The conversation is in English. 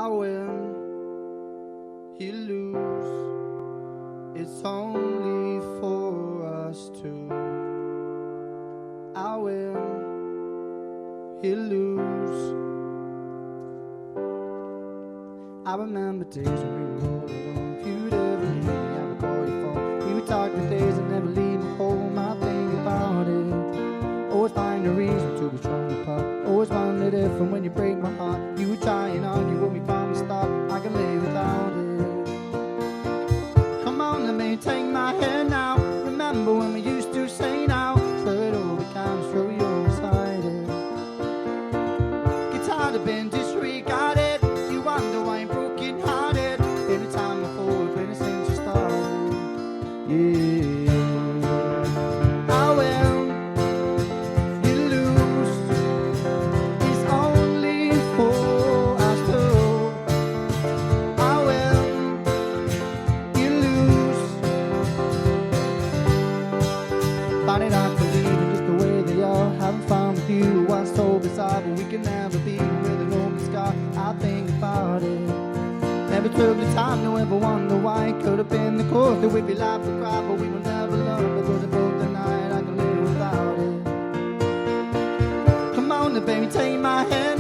I win, you lose. It's only for us two. I win, you lose. I remember days when we were all alone. If you'd ever leave me, I would call you phone. We would talk for days and never leave me home. I think about it. Always find a reason to be strong apart. Always wondered if and when you break my heart, you would try and argue with me from the start. I can live without it. Come on, let me take my hand now. Remember when we used to say now, slow it all becomes true, you're excited. Get tired of being disregarded. You wonder why I'm broken hearted. Every time I fall, when it seems to start. Yeah. Find it hard to believe in just the way they are. Having fun with you, what's so bizarre, but we can never be with an open scar. I think about it. Never took the time to ever wonder why. It could have been the cause that we'd be laugh or cry, but we will never learn because of both the night I can live without it. Come on, baby, take my hand.